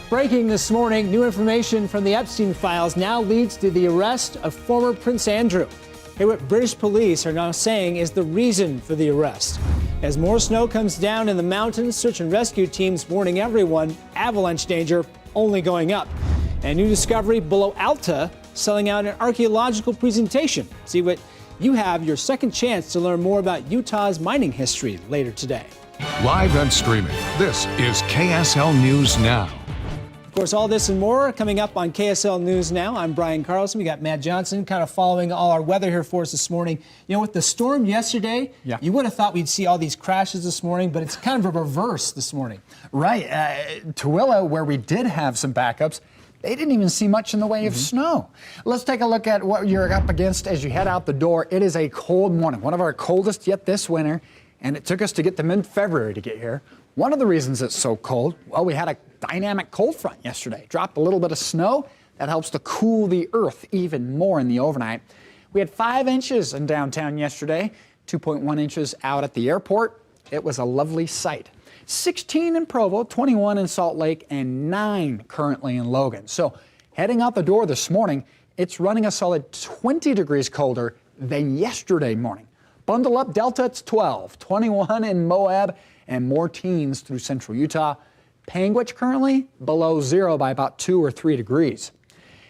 Breaking this morning, new information from the Epstein files now leads to the arrest of former Prince Andrew. Hear what British police are now saying is the reason for the arrest. As more snow comes down in the mountains, search and rescue teams warning everyone avalanche danger only going up. And new discovery below Alta selling out an archaeological presentation. See what you have your second chance to learn more about Utah's mining history later today. Live and streaming, this is KSL News Now. Of course, all this and more coming up on KSL News Now. I'm Brian Carlson. We got Matt Johnson kind of following all our weather here for us this morning. You know, with the storm yesterday, you would have thought we'd see all these crashes this morning, but it's kind of a reverse this morning. Right. Tooele, where we did have some backups, they didn't even see much in the way of snow. Let's take a look at what you're up against as you head out the door. It is a cold morning, one of our coldest yet this winter, and it took us to get to mid-February to get here. One of the reasons it's so cold, well, we had a dynamic cold front yesterday. Dropped a little bit of snow. That helps to cool the earth even more in the overnight. We had 5 inches in downtown yesterday, 2.1 inches out at the airport. It was a lovely sight. 16 in Provo, 21 in Salt Lake, and 9 currently in Logan. So heading out the door this morning, it's running a solid 20 degrees colder than yesterday morning. Bundle up, Delta, it's 12, 21 in Moab, and more teens through central Utah. Panguitch currently below 0 by about 2 or 3 degrees.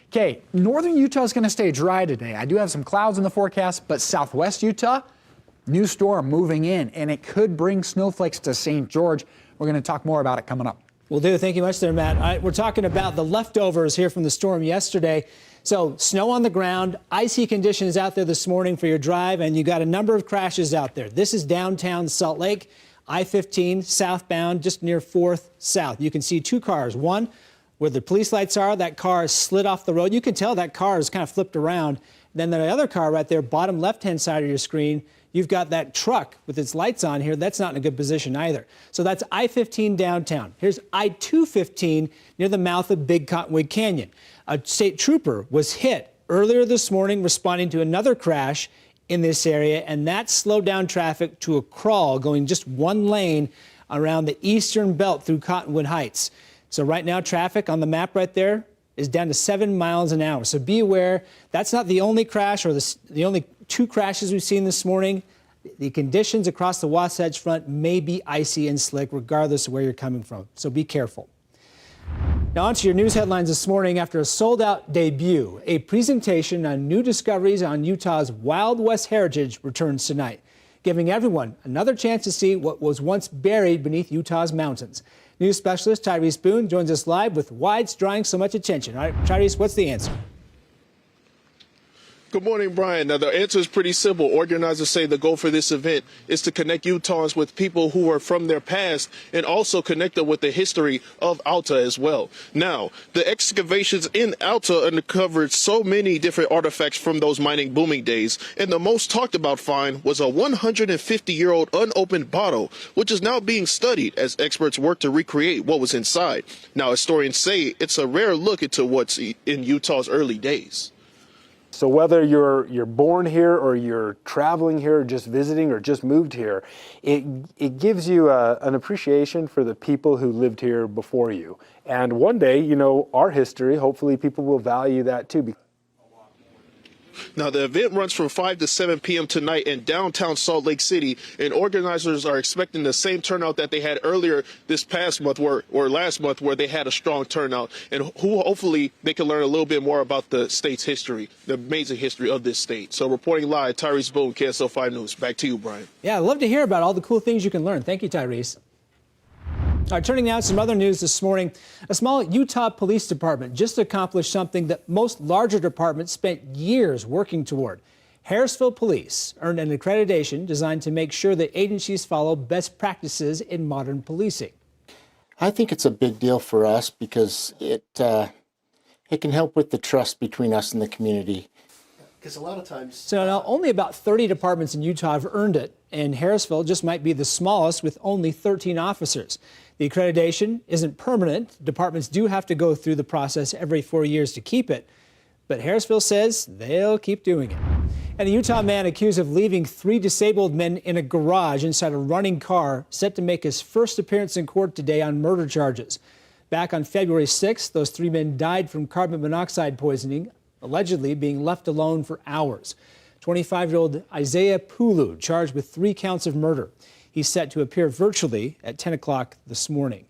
Okay, northern Utah is going to stay dry today. I do have some clouds in the forecast, but southwest Utah, new storm moving in, and it could bring snowflakes to St. George. We're going to talk more about it coming up. Will do. Thank you much there, Matt. All right, we're talking about the leftovers here from the storm yesterday. So snow on the ground, icy conditions out there this morning for your drive, and you got a number of crashes out there. This is downtown Salt Lake. I-15 southbound, just near 4th South. You can see 2 cars. One, where the police lights are, that car is slid off the road. You can tell that car is kind of flipped around. Then the other car right there, bottom left-hand side of your screen, you've got that truck with its lights on here. That's not in a good position either. So that's I-15 downtown. Here's I-215 near the mouth of Big Cottonwood Canyon. A state trooper was hit earlier this morning responding to another crash in this area, and that slowed down traffic to a crawl going just one lane around the eastern belt through Cottonwood Heights. So right now, traffic on the map right there is down to 7 miles an hour. So be aware, that's not the only crash or the only 2 crashes we've seen this morning. The conditions across the Wasatch Front may be icy and slick regardless of where you're coming from. So be careful. Now on to your news headlines this morning. After a sold-out debut, a presentation on new discoveries on Utah's Wild West heritage returns tonight, giving everyone another chance to see what was once buried beneath Utah's mountains. News specialist Tyrese Boone joins us live with why it's drawing so much attention. All right, Tyrese, what's the answer? Good morning, Brian. Now, the answer is pretty simple. Organizers say the goal for this event is to connect Utahns with people who are from their past and also connect them with the history of Alta as well. Now, the excavations in Alta uncovered so many different artifacts from those mining booming days, and the most talked about find was a 150-year-old unopened bottle, which is now being studied as experts work to recreate what was inside. Now, historians say it's a rare look into what's in Utah's early days. So whether you're born here or you're traveling here or just visiting or just moved here, it gives you an appreciation for the people who lived here before you. And one day, you know, our history, hopefully people will value that too. Now, the event runs from 5 to 7 p.m. tonight in downtown Salt Lake City, and organizers are expecting the same turnout that they had earlier this past month or last month, where they had a strong turnout, and hopefully they can learn a little bit more about the state's history, the amazing history of this state. So reporting live, Tyrese Boone, KSL 5 News. Back to you, Brian. Yeah, I'd love to hear about all the cool things you can learn. Thank you, Tyrese. All right, turning now to some other news this morning. A small Utah police department just accomplished something that most larger departments spent years working toward. Harrisville Police earned an accreditation designed to make sure that agencies follow best practices in modern policing. I think it's a big deal for us because it can help with the trust between us and the community. Because a lot of times... So now only about 30 departments in Utah have earned it, and Harrisville just might be the smallest with only 13 officers. The accreditation isn't permanent. Departments do have to go through the process every 4 years to keep it, but Harrisville says they'll keep doing it. And a Utah man accused of leaving 3 disabled men in a garage inside a running car set to make his first appearance in court today on murder charges. Back on February 6th, those 3 men died from carbon monoxide poisoning, allegedly being left alone for hours. 25-year-old Isaiah Pulu charged with 3 counts of murder. He's set to appear virtually at 10 o'clock this morning.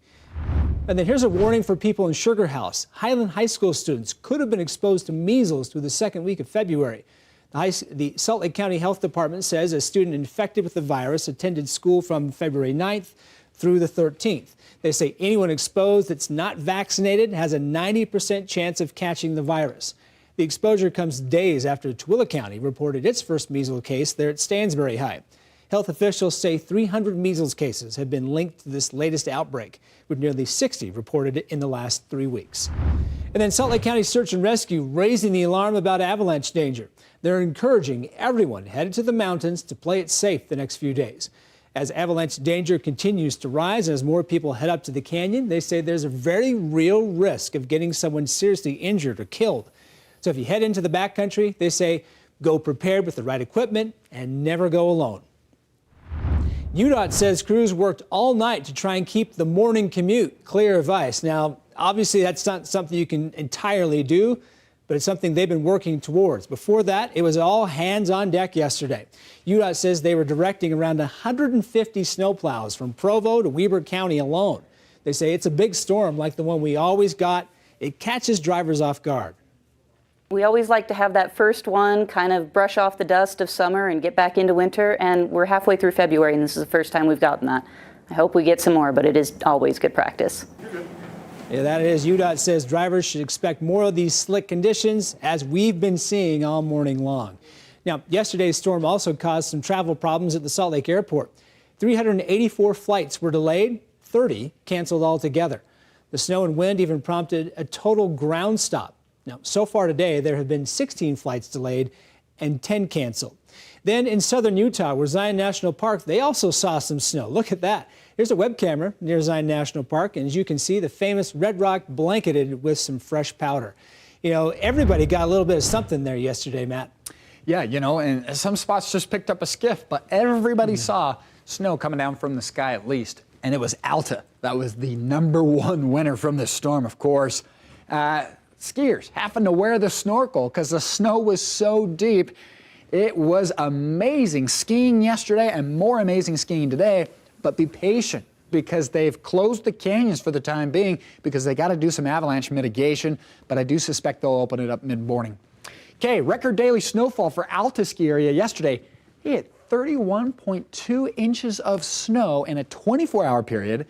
And then here's a warning for people in Sugar House. Highland High School students could have been exposed to measles through the second week of February. The Salt Lake County Health Department says a student infected with the virus attended school from February 9th through the 13th. They say anyone exposed that's not vaccinated has a 90% chance of catching the virus. The exposure comes days after Tooele County reported its first measles case there at Stansbury High. Health officials say 300 measles cases have been linked to this latest outbreak, with nearly 60 reported in the last 3 weeks. And then Salt Lake County Search and Rescue raising the alarm about avalanche danger. They're encouraging everyone headed to the mountains to play it safe the next few days. As avalanche danger continues to rise, as more people head up to the canyon, they say there's a very real risk of getting someone seriously injured or killed. So if you head into the backcountry, they say go prepared with the right equipment and never go alone. UDOT says crews worked all night to try and keep the morning commute clear of ice. Now, obviously, that's not something you can entirely do, but it's something they've been working towards. Before that, it was all hands on deck yesterday. UDOT says they were directing around 150 snowplows from Provo to Weber County alone. They say it's a big storm like the one we always got. It catches drivers off guard. We always like to have that first one kind of brush off the dust of summer and get back into winter, and we're halfway through February, and this is the first time we've gotten that. I hope we get some more, but it is always good practice. Yeah, that is. UDOT says drivers should expect more of these slick conditions, as we've been seeing all morning long. Now, yesterday's storm also caused some travel problems at the Salt Lake Airport. 384 flights were delayed, 30 canceled altogether. The snow and wind even prompted a total ground stop. Now, so far today, there have been 16 flights delayed and 10 canceled. Then in southern Utah, where Zion National Park, they also saw some snow. Look at that. Here's a web camera near Zion National Park, and as you can see, the famous red rock blanketed with some fresh powder. You know, everybody got a little bit of something there yesterday, Matt. Yeah, you know, and some spots just picked up a skiff, but everybody saw snow coming down from the sky at least. And it was Alta that was the #1 winner from this storm, of course. Skiers happened to wear the snorkel because the snow was so deep. It was amazing skiing yesterday and more amazing skiing today, but be patient because they've closed the canyons for the time being because they got to do some avalanche mitigation, but I do suspect they'll open it up mid-morning. Okay, record daily snowfall for Alta ski area yesterday. He hit 31.2 inches of snow in a 24-hour period.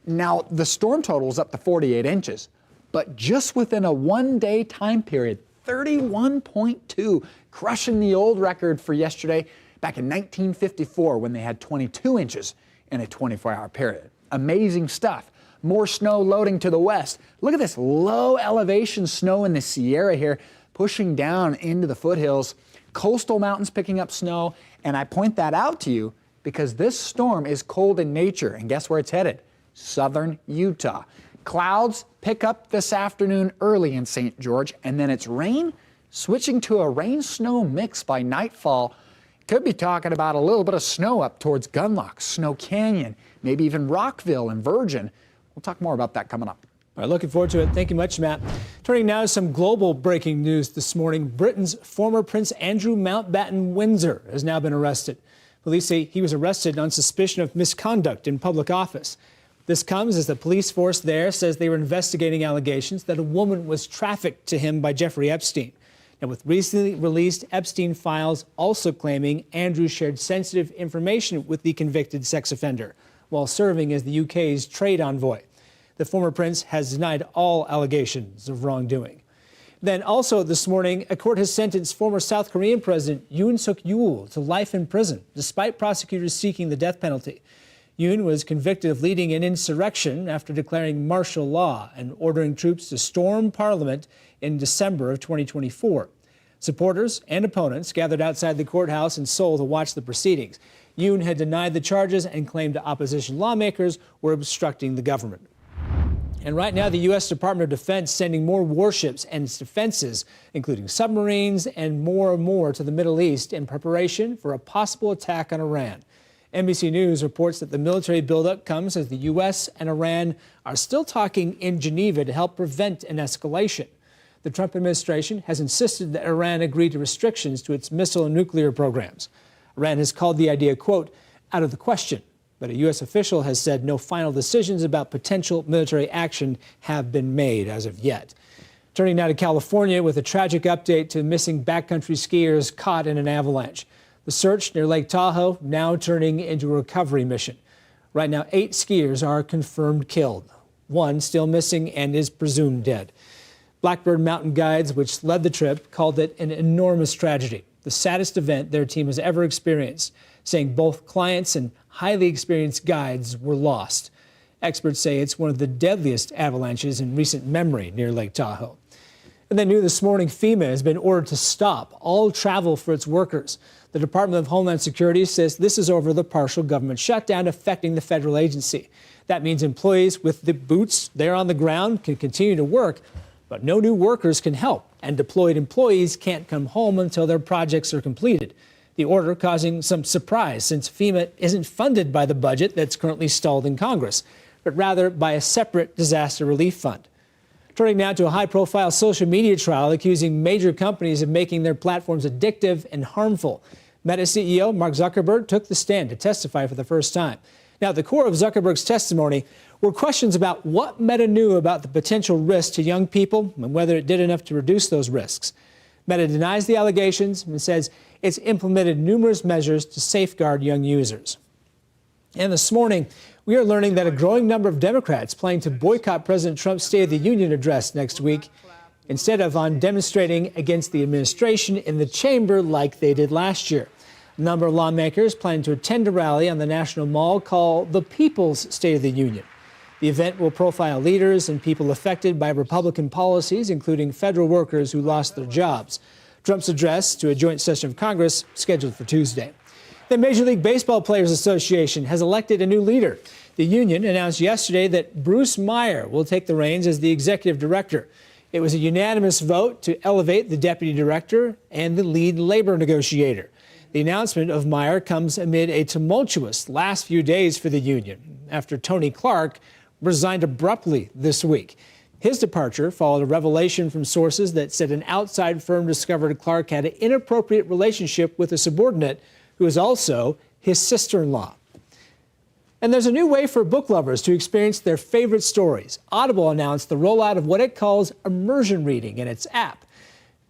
Now, the storm total is up to 48 inches. But just within a one-day time period, 31.2, crushing the old record for yesterday back in 1954 when they had 22 inches in a 24-hour period. Amazing stuff. More snow loading to the west. Look at this low elevation snow in the Sierra here, pushing down into the foothills. Coastal mountains picking up snow, and I point that out to you because this storm is cold in nature, and guess where it's headed? Southern Utah. Clouds pick up this afternoon early in St. George, and then it's rain, switching to a rain-snow mix by nightfall. Could be talking about a little bit of snow up towards Gunlock, Snow Canyon, maybe even Rockville and Virgin. We'll talk more about that coming up. All right, looking forward to it. Thank you much, Matt. Turning now to some global breaking news this morning. Britain's former Prince Andrew Mountbatten Windsor has now been arrested. Police say he was arrested on suspicion of misconduct in public office. This comes as the police force there says they were investigating allegations that a woman was trafficked to him by Jeffrey Epstein. Now, with recently released Epstein files also claiming Andrew shared sensitive information with the convicted sex offender while serving as the UK's trade envoy. The former prince has denied all allegations of wrongdoing. Then also this morning, a court has sentenced former South Korean President Yoon Suk-yeol to life in prison, despite prosecutors seeking the death penalty. Yoon was convicted of leading an insurrection after declaring martial law and ordering troops to storm Parliament in December of 2024. Supporters and opponents gathered outside the courthouse in Seoul to watch the proceedings. Yoon had denied the charges and claimed opposition lawmakers were obstructing the government. And right now, the U.S. Department of Defense sending more warships and defenses, including submarines and more to the Middle East in preparation for a possible attack on Iran. NBC News reports that the military buildup comes as the U.S. and Iran are still talking in Geneva to help prevent an escalation. The Trump administration has insisted that Iran agree to restrictions to its missile and nuclear programs. Iran has called the idea, quote, out of the question. But a U.S. official has said no final decisions about potential military action have been made as of yet. Turning now to California with a tragic update to missing backcountry skiers caught in an avalanche. The search near Lake Tahoe now turning into a recovery mission. Right now, 8 skiers are confirmed killed. 1 still missing and is presumed dead. Blackbird Mountain Guides, which led the trip, called it an enormous tragedy, the saddest event their team has ever experienced, saying both clients and highly experienced guides were lost. Experts say it's one of the deadliest avalanches in recent memory near Lake Tahoe. And then new this morning, FEMA has been ordered to stop all travel for its workers. The Department of Homeland Security says this is over the partial government shutdown affecting the federal agency. That means employees with the boots there on the ground can continue to work, but no new workers can help, and deployed employees can't come home until their projects are completed. The order causing some surprise since FEMA isn't funded by the budget that's currently stalled in Congress, but rather by a separate disaster relief fund. Turning now to a high-profile social media trial accusing major companies of making their platforms addictive and harmful. Meta CEO Mark Zuckerberg took the stand to testify for the first time. Now, at the core of Zuckerberg's testimony were questions about what Meta knew about the potential risks to young people and whether it did enough to reduce those risks. Meta denies the allegations and says it's implemented numerous measures to safeguard young users. And this morning, we are learning that a growing number of Democrats plan to boycott President Trump's State of the Union address next week, instead of on demonstrating against the administration in the chamber like they did last year. A number of lawmakers plan to attend a rally on the National Mall called the People's State of the Union. The event will profile leaders and people affected by Republican policies, including federal workers who lost their jobs. Trump's address to a joint session of Congress scheduled for Tuesday. The Major League Baseball Players Association has elected a new leader. The union announced yesterday that Bruce Meyer will take the reins as the executive director. It was a unanimous vote to elevate the deputy director and the lead labor negotiator. The announcement of Meyer comes amid a tumultuous last few days for the union after Tony Clark resigned abruptly this week. His departure followed a revelation from sources that said an outside firm discovered Clark had an inappropriate relationship with a subordinate who is also his sister-in-law. And there's a new way for book lovers to experience their favorite stories. Audible announced the rollout of what it calls immersion reading in its app.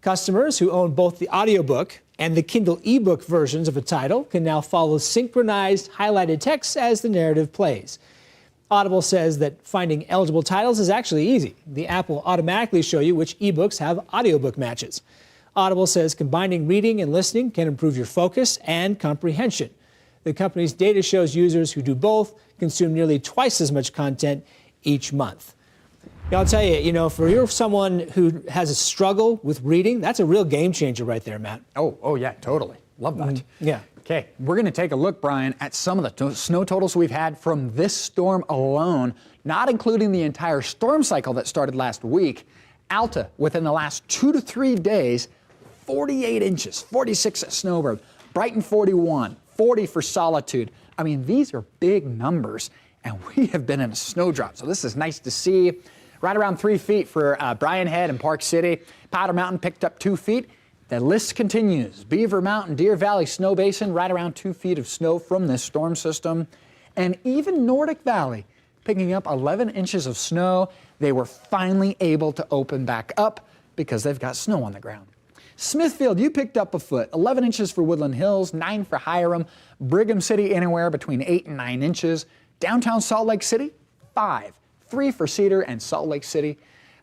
Customers who own both the audiobook and the Kindle ebook versions of a title can now follow synchronized highlighted text as the narrative plays. Audible says that finding eligible titles is actually easy. The app will automatically show you which ebooks have audiobook matches. Audible says combining reading and listening can improve your focus and comprehension. The company's data shows users who do both consume nearly twice as much content each month. Now, I'll tell you, for you're someone who has a struggle with reading, that's a real game changer right there, Matt. Oh yeah, totally. Love that. Yeah. Okay, we're going to take a look, Brian, at some of the snow totals we've had from this storm alone, not including the entire storm cycle that started last week. Alta, within the last 2 to 3 days, 48 inches, 46 at Snowbird, Brighton 41, 40 for Solitude. I mean, these are big numbers, and we have been in a snowdrop, so this is nice to see. Right around 3 feet for Bryan Head and Park City. Powder Mountain picked up 2 feet. The list continues. Beaver Mountain, Deer Valley Snow Basin, right around 2 feet of snow from this storm system. And even Nordic Valley picking up 11 inches of snow. They were finally able to open back up because they've got snow on the ground. Smithfield, you picked up a foot, 11 inches for Woodland Hills, 9 for Hiram. Brigham City, anywhere between 8 and 9 inches. Downtown Salt Lake City, 5. 3 for Cedar and Salt Lake City.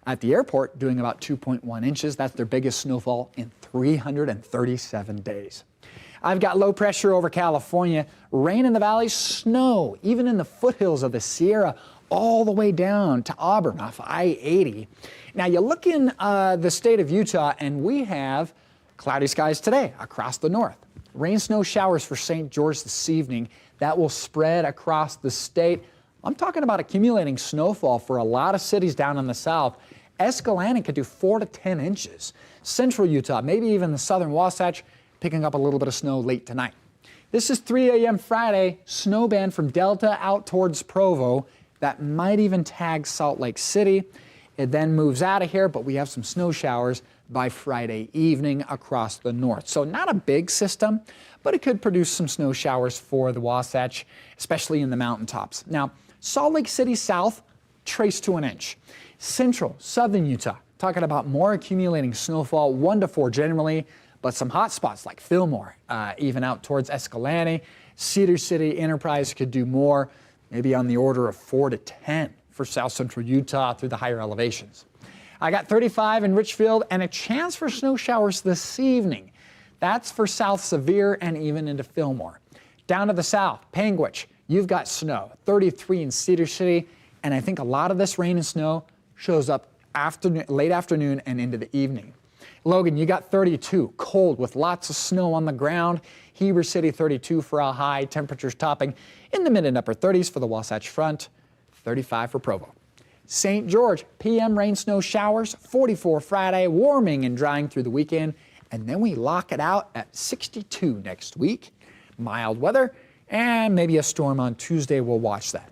At the airport, doing about 2.1 inches. That's their biggest snowfall in 337 days. I've got low pressure over California, rain in the valleys, snow, even in the foothills of the Sierra, all the way down to Auburn off I-80. Now you look in the state of Utah and we have cloudy skies today across the north. Rain, snow showers for St. George this evening. That will spread across the state. I'm talking about accumulating snowfall for a lot of cities down in the south. Escalante could do 4 to 10 inches. Central Utah, maybe even the southern Wasatch, picking up a little bit of snow late tonight. This is 3 a.m. Friday, snow band from Delta out towards Provo. That might even tag Salt Lake City. It then moves out of here, but we have some snow showers by Friday evening across the north. So not a big system, but it could produce some snow showers for the Wasatch, especially in the mountaintops. Now, Salt Lake City south, trace to an inch. Central, southern Utah, talking about more accumulating snowfall, 1 to 4 generally, but some hot spots like Fillmore, even out towards Escalante, Cedar City, Enterprise could do more, maybe on the order of 4 to 10 for south central Utah through the higher elevations. I got 35 in Richfield and a chance for snow showers this evening. That's for South Sevier and even into Fillmore. Down to the south, Panguitch, you've got snow, 33 in Cedar City, and I think a lot of this rain and snow shows up late afternoon and into the evening. Logan, you got 32, cold with lots of snow on the ground. Heber City, 32 for a high, temperatures topping in the mid and upper 30s for the Wasatch Front, 35 for Provo. St. George, PM rain snow showers, 44 Friday, warming and drying through the weekend, and then we lock it out at 62 next week. Mild weather and maybe a storm on Tuesday. We'll watch that.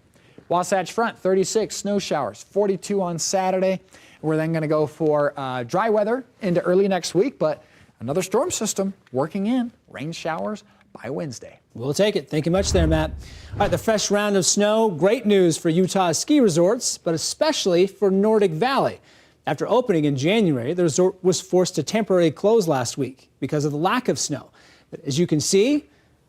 Wasatch Front, 36 snow showers, 42 on Saturday. We're then going to go for dry weather into early next week, but another storm system working in rain showers by Wednesday. We'll take it. Thank you much there, Matt. All right, the fresh round of snow, great news for Utah's ski resorts, but especially for Nordic Valley. After opening in January, the resort was forced to temporarily close last week because of the lack of snow. But as you can see,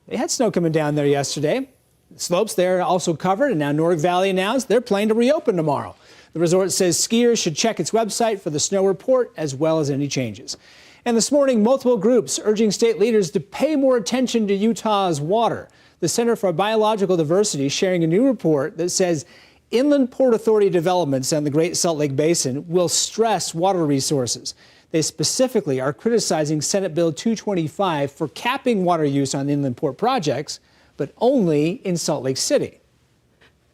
they had snow coming down there yesterday. The slopes there are also covered, and now Nordic Valley announced they're planning to reopen tomorrow. The resort says skiers should check its website for the snow report as well as any changes. And this morning, multiple groups urging state leaders to pay more attention to Utah's water. The Center for Biological Diversity sharing a new report that says inland Port Authority developments on the Great Salt Lake Basin will stress water resources. They specifically are criticizing Senate Bill 225 for capping water use on inland port projects, but only in Salt Lake City.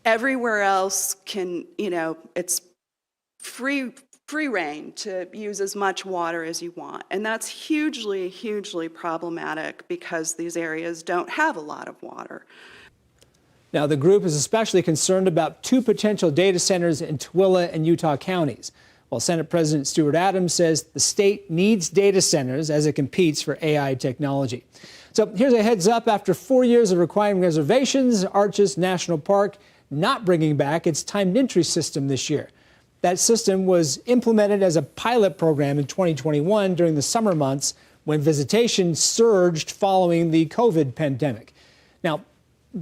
Everywhere else can, it's free reign to use as much water as you want. And that's hugely, hugely problematic because these areas don't have a lot of water. Now, the group is especially concerned about 2 potential data centers in Tooele and Utah counties, while Senate President Stuart Adams says the state needs data centers as it competes for AI technology. So here's a heads up. After 4 years of requiring reservations, Arches National Park not bringing back its timed entry system this year. That system was implemented as a pilot program in 2021 during the summer months when visitation surged following the COVID pandemic. Now,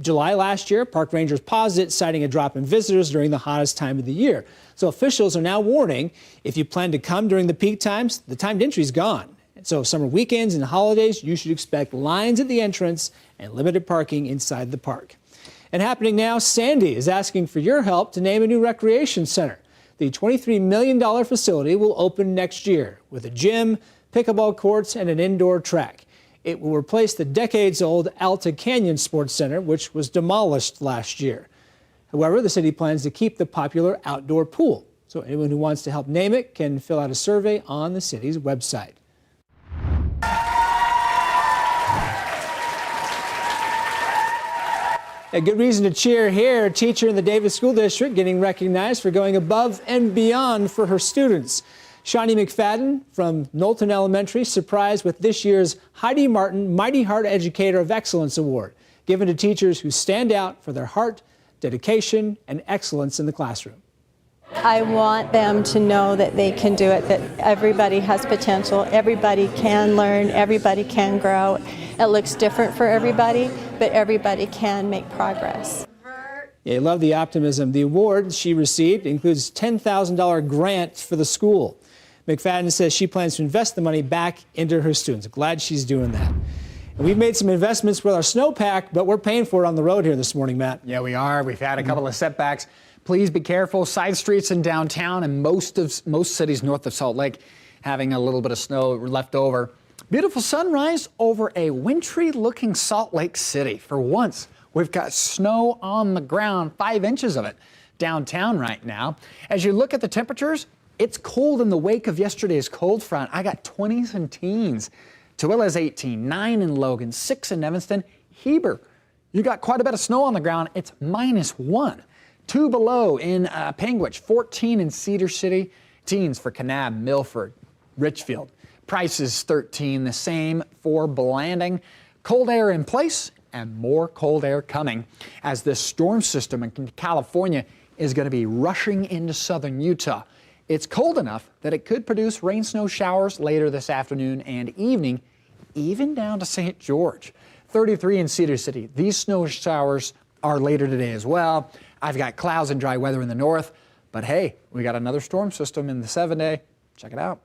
July last year, park rangers paused it, citing a drop in visitors during the hottest time of the year. So officials are now warning if you plan to come during the peak times, the timed entry is gone. So summer weekends and holidays, you should expect lines at the entrance and limited parking inside the park. And happening now, Sandy is asking for your help to name a new recreation center. The $23 million facility will open next year with a gym, pickleball courts, and an indoor track. It will replace the decades-old Alta Canyon Sports Center, which was demolished last year. However, the city plans to keep the popular outdoor pool. So anyone who wants to help name it can fill out a survey on the city's website. A good reason to cheer here. A teacher in the Davis School District getting recognized for going above and beyond for her students. Shawnee McFadden from Knowlton Elementary surprised with this year's Heidi Martin Mighty Heart Educator of Excellence Award, given to teachers who stand out for their heart, dedication, and excellence in the classroom. I want them to know that they can do it, that everybody has potential, everybody can learn, everybody can grow. It looks different for everybody, but everybody can make progress. Yeah, I love the optimism. The award she received includes a $10,000 grant for the school. McFadden says she plans to invest the money back into her students. Glad she's doing that. And we've made some investments with our snowpack, but we're paying for it on the road here this morning, Matt. Yeah, we are. We've had a couple of setbacks. Please be careful. Side streets in downtown and most cities north of Salt Lake having a little bit of snow left over. Beautiful sunrise over a wintry-looking Salt Lake City. For once, we've got snow on the ground, 5 inches of it downtown right now. As you look at the temperatures, it's cold in the wake of yesterday's cold front. I got 20s and teens. Tooele's 18, 9 in Logan, 6 in Evanston, Heber, you got quite a bit of snow on the ground. It's -1. 2 below in Panguitch, 14 in Cedar City, teens for Kanab, Milford, Richfield. Price is 13, the same for Blanding. Cold air in place and more cold air coming as this storm system in California is going to be rushing into southern Utah. It's cold enough that it could produce rain-snow showers later this afternoon and evening, even down to St. George. 33 in Cedar City. These snow showers are later today as well. I've got clouds and dry weather in the north, but hey, we got another storm system in the 7-day. Check it out.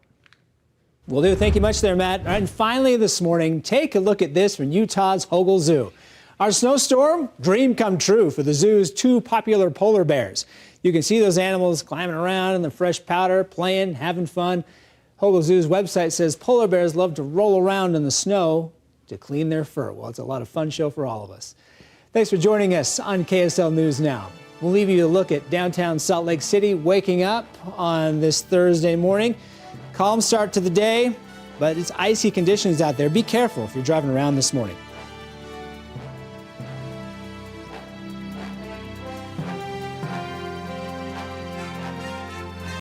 Will do. Thank you much there, Matt. All right, and finally this morning, take a look at this from Utah's Hogle Zoo. Our snowstorm, dream come true for the zoo's 2 popular polar bears. You can see those animals climbing around in the fresh powder, playing, having fun. Hogle Zoo's website says polar bears love to roll around in the snow to clean their fur. Well, it's a lot of fun show for all of us. Thanks for joining us on KSL News Now. We'll leave you to look at downtown Salt Lake City waking up on this Thursday morning. Calm start to the day, but it's icy conditions out there. Be careful if you're driving around this morning.